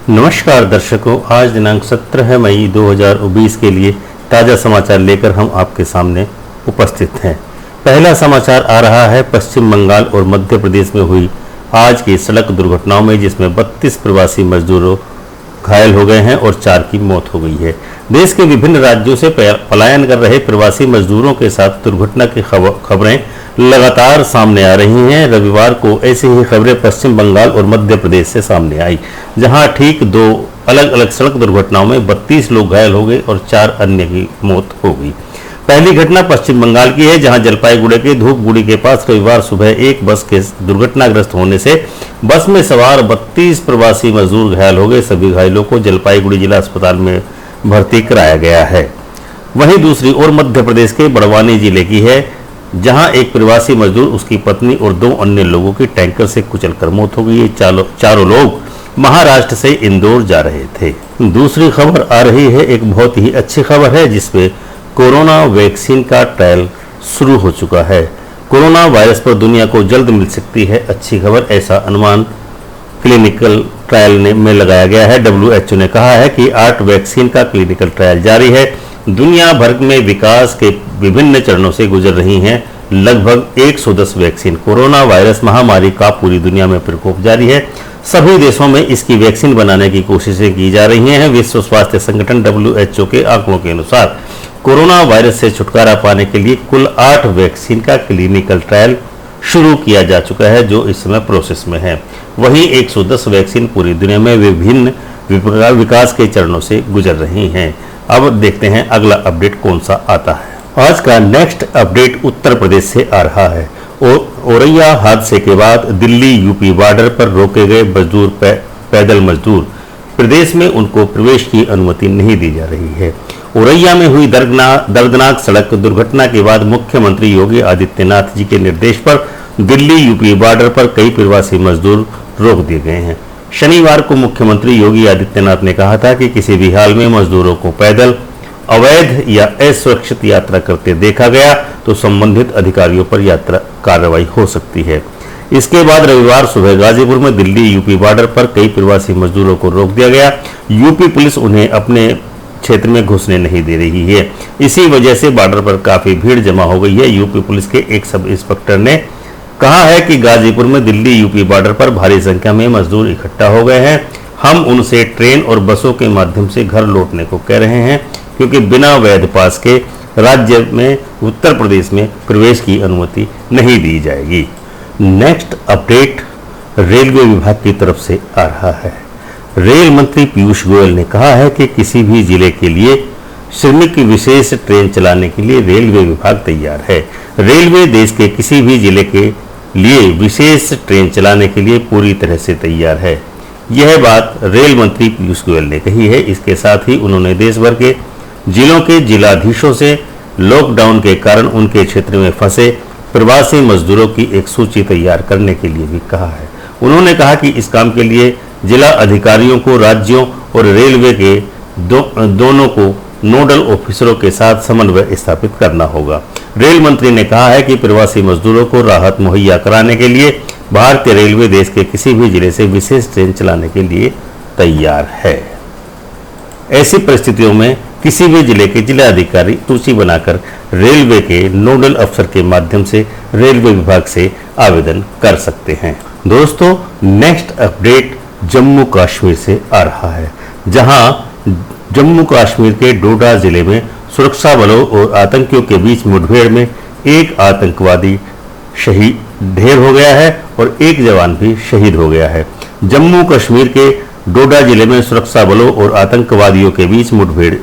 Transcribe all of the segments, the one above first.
नमस्कार दर्शकों, आज दिनांक 17 मई 2019 के लिए ताज़ा समाचार लेकर हम आपके सामने उपस्थित हैं। पहला समाचार आ रहा है पश्चिम बंगाल और मध्य प्रदेश में हुई आज की सड़क दुर्घटनाओं में, जिसमें 32 प्रवासी मजदूरों घायल हो गए हैं और 4 की मौत हो गई है। देश के विभिन्न राज्यों से पलायन कर रहे प्रवासी मजदूरों के साथ दुर्घटना की खबरें लगातार सामने आ रही हैं। रविवार को ऐसी ही खबरें पश्चिम बंगाल और मध्य प्रदेश से सामने आई, जहां ठीक 2 अलग अलग सड़क दुर्घटनाओं में 32 लोग घायल हो गए और 4 अन्य की मौत हो गई। पहली घटना पश्चिम बंगाल की है, जहां जलपाईगुड़ी के धूपगुड़ी के पास रविवार सुबह एक बस के दुर्घटनाग्रस्त होने से बस में सवार 32 प्रवासी मजदूर घायल हो गए। सभी घायलों को जलपाईगुड़ी जिला अस्पताल में भर्ती कराया गया है। वहीं दूसरी ओर मध्य प्रदेश के बड़वानी जिले की है, जहां एक प्रवासी मजदूर, उसकी पत्नी और 2 अन्य लोगों की टैंकर से कुचलकर मौत हो गई है। चारों लोग महाराष्ट्र से इंदौर जा रहे थे। दूसरी खबर आ रही है, एक बहुत ही अच्छी खबर है, जिसमें कोरोना वैक्सीन का ट्रायल शुरू हो चुका है। कोरोना वायरस पर दुनिया को जल्द मिल सकती है अच्छी खबर, ऐसा अनुमान क्लिनिकल ट्रायल में लगाया गया है। WHO ने कहा है कि 8 वैक्सीन का क्लिनिकल ट्रायल जारी है। दुनिया भर में विकास के विभिन्न चरणों से गुजर रही हैं लगभग 110 वैक्सीन। कोरोना वायरस महामारी का पूरी दुनिया में प्रकोप जारी है। सभी देशों में इसकी वैक्सीन बनाने की कोशिशें की जा रही हैं। विश्व स्वास्थ्य संगठन WHO के आंकड़ों के अनुसार कोरोना वायरस से छुटकारा पाने के लिए कुल 8 वैक्सीन का क्लिनिकल ट्रायल शुरू किया जा चुका है, जो इस समय प्रोसेस में है। वहीं 110 वैक्सीन पूरी दुनिया में विभिन्न विकास के चरणों से गुजर रही हैं। अब देखते हैं अगला अपडेट कौन सा आता है। आज का नेक्स्ट अपडेट उत्तर प्रदेश से आ रहा है। औरैया हादसे के बाद दिल्ली यूपी बॉर्डर पर रोके गए मजदूर पैदल मजदूर, प्रदेश में उनको प्रवेश की अनुमति नहीं दी जा रही है। औरैया में हुई दर्दनाक सड़क दुर्घटना के बाद मुख्यमंत्री योगी आदित्यनाथ जी के निर्देश पर दिल्ली यूपी बॉर्डर पर कई प्रवासी मजदूर रोक दिए गए हैं। शनिवार को मुख्यमंत्री योगी आदित्यनाथ ने कहा था कि किसी भी हाल में मजदूरों को पैदल अवैध या असुरक्षित यात्रा करते देखा गया तो संबंधित अधिकारियों पर कार्रवाई हो सकती है। इसके बाद रविवार सुबह गाजीपुर में दिल्ली यूपी बॉर्डर पर कई प्रवासी मजदूरों को रोक दिया गया। यूपी पुलिस उन्हें अपने क्षेत्र में घुसने नहीं दे रही है। इसी वजह से बॉर्डर पर काफी भीड़ जमा हो गई है। यूपी पुलिस के एक सब इंस्पेक्टर ने कहा है कि गाजीपुर में दिल्ली यूपी बॉर्डर पर भारी संख्या में मजदूर इकट्ठा हो गए हैं। हम उनसे ट्रेन और बसों के माध्यम से घर लौटने को कह रहे हैं, क्योंकि बिना वैध पास के राज्य में उत्तर प्रदेश में प्रवेश की अनुमति नहीं दी जाएगी। नेक्स्ट अपडेट रेलवे विभाग की तरफ से आ रहा है। रेल मंत्री पीयूष गोयल ने कहा है कि किसी भी जिले के लिए श्रमिक विशेष ट्रेन चलाने के लिए रेलवे विभाग तैयार है। रेलवे देश के किसी भी जिले के लिए विशेष ट्रेन चलाने के लिए पूरी तरह से तैयार है। यह बात रेल मंत्री पीयूष गोयल ने कही है। इसके साथ ही उन्होंने देश भर के जिलों के जिलाधीशों से लॉकडाउन के कारण उनके क्षेत्र में फंसे प्रवासी मजदूरों की एक सूची तैयार करने के लिए भी कहा है। उन्होंने कहा कि इस काम के लिए जिला अधिकारियों को राज्यों और रेलवे के दोनों को नोडल ऑफिसरों के साथ समन्वय स्थापित करना होगा। रेल मंत्री ने कहा है कि प्रवासी मजदूरों को राहत मुहैया कराने के लिए भारतीय रेलवे देश के किसी भी जिले से विशेष ट्रेन चलाने के लिए तैयार है। ऐसी परिस्थितियों में किसी भी जिले के जिलाधिकारी सूची बनाकर रेलवे के नोडल अफसर के माध्यम से रेलवे विभाग से आवेदन कर सकते हैं। दोस्तों, नेक्स्ट अपडेट जम्मू कश्मीर से आ रहा है, जहां जम्मू कश्मीर के डोडा जिले में सुरक्षा बलों और आतंकियों के बीच मुठभेड़ में एक आतंकवादी ढेर हो गया है और एक जवान भी शहीद हो गया है। जम्मू कश्मीर के डोडा जिले में सुरक्षा बलों और आतंकवादियों के बीच मुठभेड़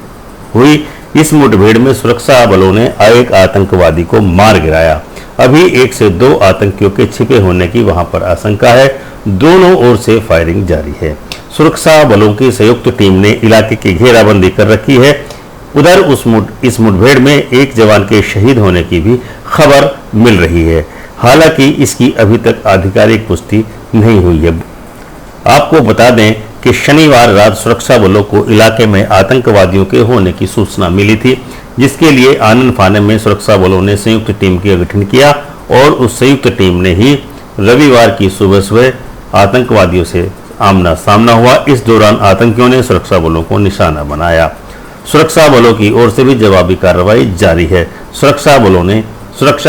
हुई। इस मुठभेड़ में सुरक्षा बलों ने एक आतंकवादी को मार गिराया। अभी 1 से 2 आतंकियों के छिपे होने की वहां पर आशंका है। दोनों ओर से फायरिंग जारी है। सुरक्षा बलों की संयुक्त टीम ने इलाके की घेराबंदी कर रखी है। उधर इस मुठभेड़ में एक जवान के शहीद होने की भी खबर मिल रही है। हालांकि इसकी अभी तक आधिकारिक पुष्टि नहीं हुई है। आपको बता दें कि शनिवार रात सुरक्षा बलों को इलाके में आतंकवादियों के होने की सूचना मिली थी, जिसके लिए आनन फानन में सुरक्षा बलों ने संयुक्त टीम का गठन किया और उस संयुक्त टीम ने ही रविवार की सुबह आतंकवादियों से आमना सामना हुआ। इस दौरान आतंकियों ने सुरक्षा बलों को निशाना बनाया। सुरक्षा बलों की ओर से भी जवाबी कार्रवाई जारी है। सुरक्षा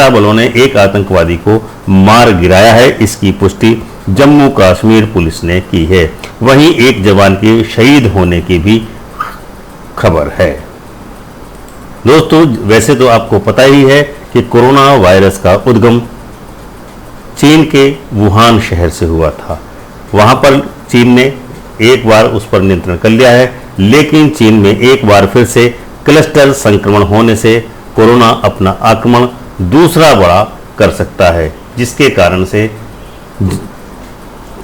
बलों ने एक आतंकवादी को मार गिराया है। इसकी पुष्टि जम्मू कश्मीर पुलिस ने की है। वहीं एक जवान के शहीद होने की भी खबर है। दोस्तों, वैसे तो आपको पता ही है कि कोरोना वायरस का उद्गम चीन के वुहान शहर से हुआ था। वहां पर चीन ने एक बार उस पर नियंत्रण कर लिया है, लेकिन चीन में एक बार फिर से क्लस्टर संक्रमण होने से कोरोना अपना आक्रमण दूसरा बड़ा कर सकता है, जिसके कारण से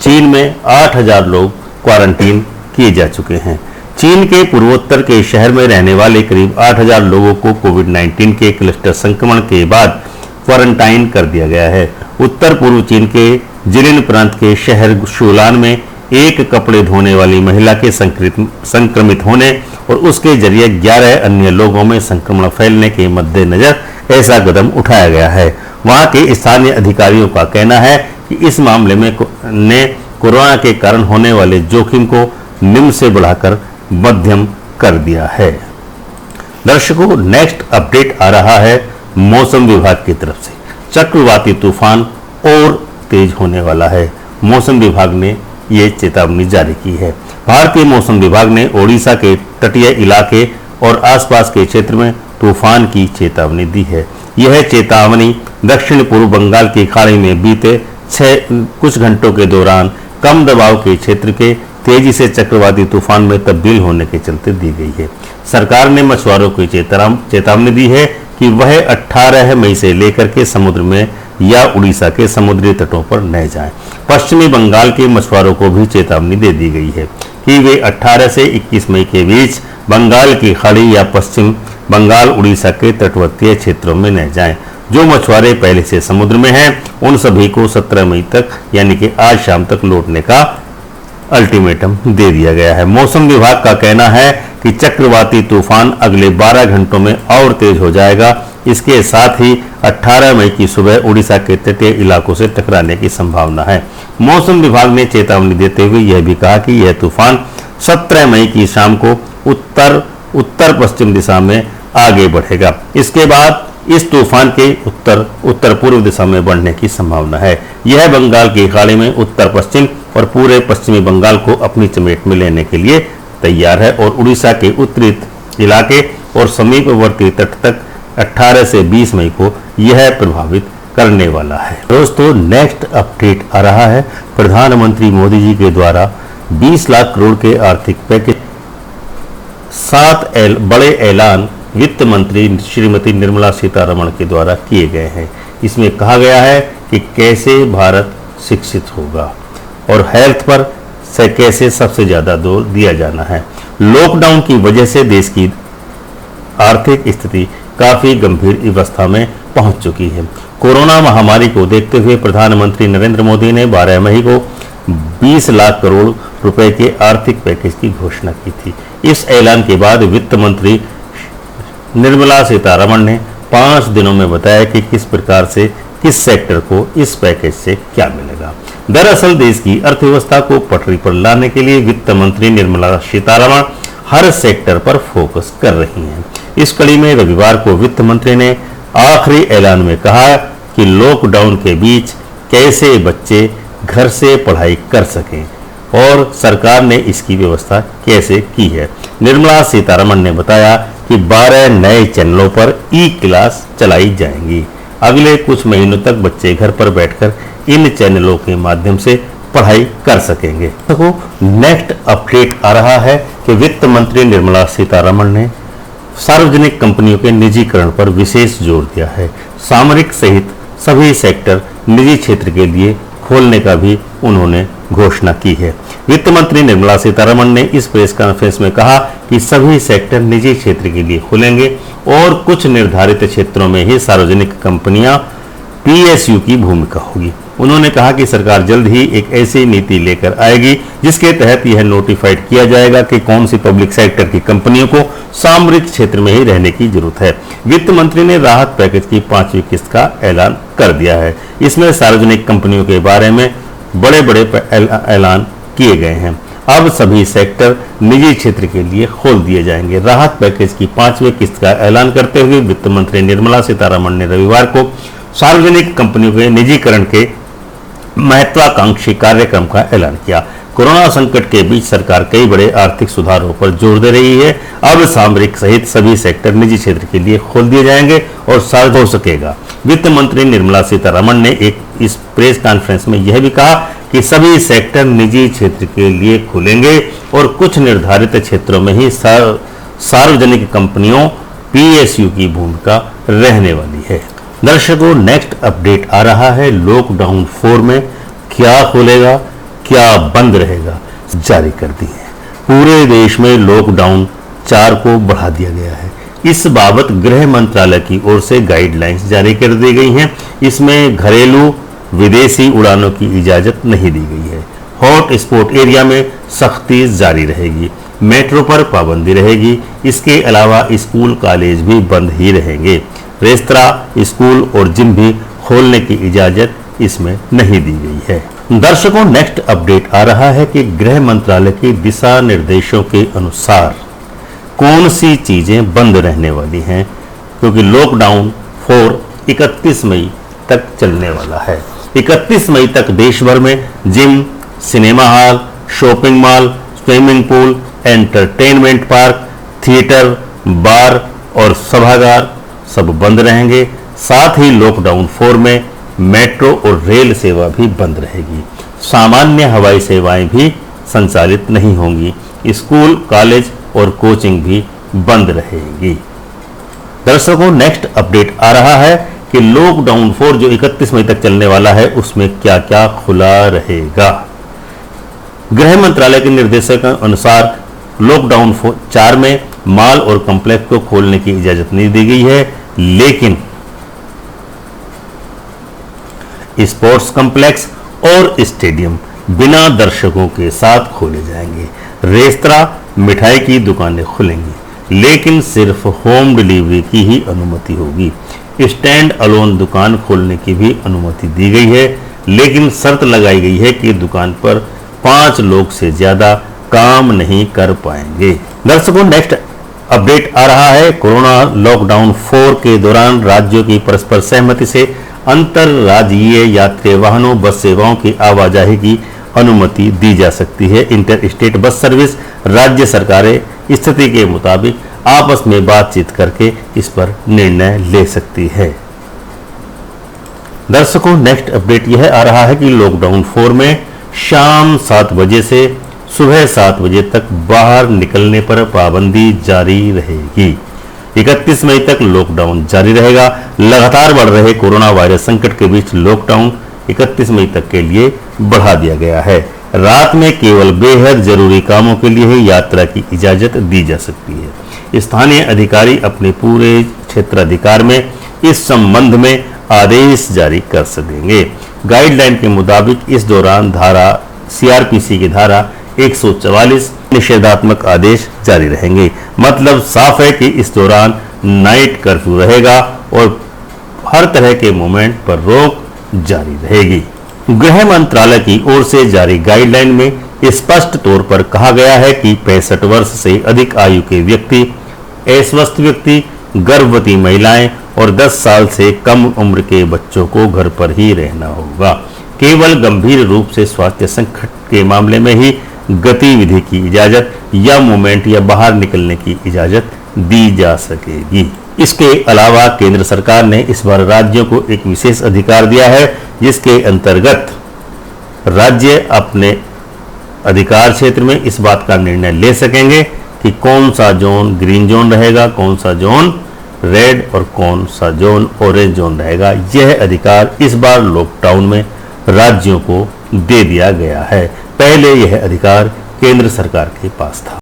चीन में 8,000 लोग क्वारंटीन किए जा चुके हैं। चीन के पूर्वोत्तर के शहर में रहने वाले करीब 8,000 लोगों को कोविड-19 के क्लस्टर संक्रमण के बाद क्वारंटाइन कर दिया गया है। उत्तर पूर्व चीन के जिलिन प्रांत के शहर शूलान में एक कपड़े धोने वाली महिला के संक्रमित होने और उसके जरिए 11 अन्य लोगों में संक्रमण फैलने के मद्देनजर ऐसा कदम उठाया गया है। वहां के स्थानीय अधिकारियों का कहना है कि इस मामले में कोरोना के कारण होने वाले जोखिम को निम्न से बढ़ाकर मध्यम कर दिया है। दर्शकों, नेक्स्ट अपडेट आ रहा है मौसम विभाग की तरफ से। चक्रवाती तूफान और तेज होने वाला है। मौसम विभाग ने ये चेतावनी जारी की है। भारतीय मौसम विभाग ने ओडिशा के तटीय इलाके और आसपास के क्षेत्र में तूफान की चेतावनी दी है। यह चेतावनी दक्षिण पूर्व बंगाल की खाड़ी में बीते कुछ घंटों के दौरान कम दबाव के क्षेत्र के तेजी से चक्रवाती तूफान में तब्दील होने के चलते दी गई है। सरकार ने मछुआरों को चेतावनी दी है कि वह 18 मई से लेकर के समुद्र में या उड़ीसा के समुद्री तटों पर न जाएं। पश्चिमी बंगाल के मछुआरों को भी चेतावनी दे दी गई है कि वे 18 से 21 मई के बीच बंगाल की खाड़ी या पश्चिम बंगाल उड़ीसा के तटवर्तीय क्षेत्रों में न जाएं। जो मछुआरे पहले से समुद्र में हैं, उन सभी को 17 मई तक यानी कि आज शाम तक लौटने का अल्टीमेटम दे दिया गया है। मौसम विभाग का कहना है कि चक्रवाती तूफान अगले 12 घंटों में और तेज हो जाएगा। इसके साथ ही 18 मई की सुबह उड़ीसा के तटीय इलाकों से टकराने की संभावना है। मौसम विभाग ने चेतावनी देते हुए यह भी कहा कि यह तूफान 17 मई की शाम को उत्तर पश्चिम दिशा में आगे बढ़ेगा। इसके बाद इस तूफान के उत्तर पूर्व दिशा में बढ़ने की संभावना है। यह बंगाल की खाड़ी में उत्तर पश्चिम और पूरे पश्चिमी बंगाल को अपनी चपेट में लेने के लिए तैयार है और उड़ीसा के उत्तरी इलाके और समीपवर्ती तट तक 18 से 20 मई को यह प्रभावित करने वाला है। दोस्तों, नेक्स्ट अपडेट आ रहा है प्रधानमंत्री मोदी जी के द्वारा 20 लाख करोड़ के आर्थिक पैकेज 7 बड़े ऐलान वित्त मंत्री श्रीमती निर्मला सीतारमण के द्वारा किए गए हैं। इसमें कहा गया है कि कैसे भारत शिक्षित होगा और हेल्थ पर से कैसे सबसे ज्यादा जोर दिया जाना है। लॉकडाउन की वजह से देश की आर्थिक स्थिति काफी गंभीर अवस्था में पहुंच चुकी है। कोरोना महामारी को देखते हुए प्रधानमंत्री नरेंद्र मोदी ने 12 मई को 20 लाख करोड़ रुपए के आर्थिक पैकेज की घोषणा की थी। इस ऐलान के बाद वित्त मंत्री निर्मला सीतारमण ने 5 दिनों में बताया कि किस प्रकार से किस सेक्टर को इस पैकेज से क्या मिलेगा। दरअसल देश की अर्थव्यवस्था को पटरी पर लाने के लिए वित्त मंत्री निर्मला सीतारमण हर सेक्टर पर फोकस कर रही हैं। इस कड़ी में रविवार को वित्त मंत्री ने आखिरी ऐलान में कहा कि लॉकडाउन के बीच कैसे बच्चे घर से पढ़ाई कर सकें और सरकार ने इसकी व्यवस्था कैसे की है। निर्मला सीतारमण ने बताया कि 12 नए चैनलों पर ई क्लास चलाई जाएंगी। अगले कुछ महीनों तक बच्चे घर पर बैठकर इन चैनलों के माध्यम से पढ़ाई कर सकेंगे। तो नेक्स्ट अपडेट आ रहा है कि वित्त मंत्री निर्मला सीतारमण ने सार्वजनिक कंपनियों के निजीकरण पर विशेष जोर दिया है। सामरिक सहित सभी सेक्टर निजी क्षेत्र के लिए खोलने का भी उन्होंने घोषणा की है। वित्त मंत्री निर्मला सीतारमण ने इस प्रेस कॉन्फ्रेंस में कहा कि सभी सेक्टर निजी क्षेत्र के लिए खुलेंगे और कुछ निर्धारित क्षेत्रों में ही सार्वजनिक कंपनियां पीएसयू की भूमिका होगी। उन्होंने कहा कि सरकार जल्द ही एक ऐसी नीति लेकर आएगी जिसके तहत यह नोटिफाइड किया जाएगा कि कौन सी पब्लिक सेक्टर की कंपनियों को सामरिक क्षेत्र में ही रहने की जरूरत है। वित्त मंत्री ने राहत पैकेज की 5वीं किस्त का ऐलान कर दिया है। इसमें सार्वजनिक कंपनियों के बारे में बड़े बड़े ऐलान किए गए हैं। अब सभी सेक्टर निजी क्षेत्र के लिए खोल दिए जाएंगे। राहत पैकेज की 5वीं किस्त का ऐलान करते हुए वित्त मंत्री निर्मला सीतारमण ने रविवार को सार्वजनिक कंपनियों के निजीकरण के महत्वाकांक्षी कार्यक्रम का ऐलान किया। कोरोना संकट के बीच सरकार कई बड़े आर्थिक सुधारों पर जोर दे रही है। अब सामरिक सहित सभी सेक्टर निजी क्षेत्र के लिए खोल दिए जाएंगे और सार्वजनिक हो सकेगा। वित्त मंत्री निर्मला सीतारमण ने इस प्रेस कॉन्फ्रेंस में यह भी कहा कि सभी सेक्टर निजी क्षेत्र के लिए खुलेंगे और कुछ निर्धारित क्षेत्रों में ही सार्वजनिक कंपनियों PSU की भूमिका रहने वाली है। दर्शकों, नेक्स्ट अपडेट आ रहा है लॉकडाउन 4 में क्या खुलेगा क्या बंद रहेगा जारी कर दी है। पूरे देश में लॉकडाउन 4 को बढ़ा दिया गया है। इस बाबत गृह मंत्रालय की ओर से गाइडलाइंस जारी कर दी गई हैं। इसमें घरेलू विदेशी उड़ानों की इजाजत नहीं दी गई है। हॉट स्पॉट एरिया में सख्ती जारी रहेगी। मेट्रो पर पाबंदी रहेगी। इसके अलावा स्कूल कॉलेज भी बंद ही रहेंगे। रेस्तरां, स्कूल और जिम भी खोलने की इजाजत इसमें नहीं दी गई है। दर्शकों, नेक्स्ट अपडेट आ रहा है कि गृह मंत्रालय के दिशा निर्देशों के अनुसार कौन सी चीजें बंद रहने वाली हैं, क्योंकि लॉकडाउन 4 31 मई तक चलने वाला है। 31 मई तक देश भर में gym, cinema hall, shopping mall, swimming pool, entertainment park, theatre, bar और सभागार सब बंद रहेंगे। साथ ही लॉकडाउन 4 में मेट्रो और रेल सेवा भी बंद रहेगी। सामान्य हवाई सेवाएं भी संचालित नहीं होंगी। स्कूल, कॉलेज और कोचिंग भी बंद रहेगी। दर्शकों, नेक्स्ट अपडेट आ रहा है कि लॉकडाउन 4 जो 31 मई तक चलने वाला है उसमें क्या क्या खुला रहेगा। गृह मंत्रालय के निर्देशों के अनुसार लॉकडाउन 4 में मॉल और कॉम्प्लेक्स को खोलने की इजाजत नहीं दी गई है, लेकिन स्पोर्ट्स कॉम्प्लेक्स और स्टेडियम बिना दर्शकों के साथ खोले जाएंगे। रेस्तरां, मिठाई की दुकानें खुलेंगी, लेकिन सिर्फ होम डिलीवरी की ही अनुमति होगी। स्टैंड अलोन दुकान खोलने की भी अनुमति दी गई है, लेकिन शर्त लगाई गई है कि दुकान पर 5 लोग से ज्यादा काम नहीं कर पाएंगे। दर्शकों, नेक्स्ट अपडेट आ रहा है कोरोना लॉकडाउन 4 के दौरान राज्यों की परस्पर सहमति से अंतरराज्यीय यात्री वाहनों, बस सेवाओं की आवाजाही की अनुमति दी जा सकती है। इंटर स्टेट बस सर्विस राज्य सरकारें स्थिति के मुताबिक आपस में बातचीत करके इस पर निर्णय ले सकती है। दर्शकों, नेक्स्ट अपडेट यह आ रहा है कि लॉकडाउन 4 में शाम 7 बजे से सुबह 7 बजे तक बाहर निकलने पर पाबंदी जारी रहेगी। 31 मई तक लॉकडाउन जारी रहेगा। लगातार बढ़ रहे कोरोना वायरस संकट के बीच लॉकडाउन 31 मई तक के लिए बढ़ा दिया गया है। रात में केवल बेहद जरूरी कामों के लिए ही यात्रा की इजाजत दी जा सकती है। स्थानीय अधिकारी अपने पूरे क्षेत्राधिकार में इस संबंध में आदेश जारी कर सकेंगे। गाइडलाइन के मुताबिक इस दौरान CRPC की धारा 144 निषेधात्मक आदेश जारी रहेंगे। मतलब साफ है कि इस दौरान नाइट कर्फ्यू रहेगा और हर तरह के मूवमेंट पर रोक जारी रहेगी। गृह मंत्रालय की ओर से जारी गाइडलाइन में स्पष्ट तौर पर कहा गया है कि 65 वर्ष से अधिक आयु के व्यक्ति, अस्वस्थ व्यक्ति, गर्भवती महिलाएं और 10 साल से कम उम्र के बच्चों को घर पर ही रहना होगा। केवल गंभीर रूप से स्वास्थ्य संकट के मामले में ही गतिविधि की इजाजत या मूवमेंट या बाहर निकलने की इजाजत दी जा सकेगी। इसके अलावा केंद्र सरकार ने इस बार राज्यों को एक विशेष अधिकार दिया है, जिसके अंतर्गत राज्य अपने अधिकार क्षेत्र में इस बात का निर्णय ले सकेंगे कि कौन सा जोन ग्रीन जोन रहेगा, कौन सा जोन रेड और कौन सा जोन ऑरेंज जोन रहेगा। यह अधिकार इस बार लॉकडाउन में राज्यों को दे दिया गया है। पहले यह अधिकार केंद्र सरकार के पास था।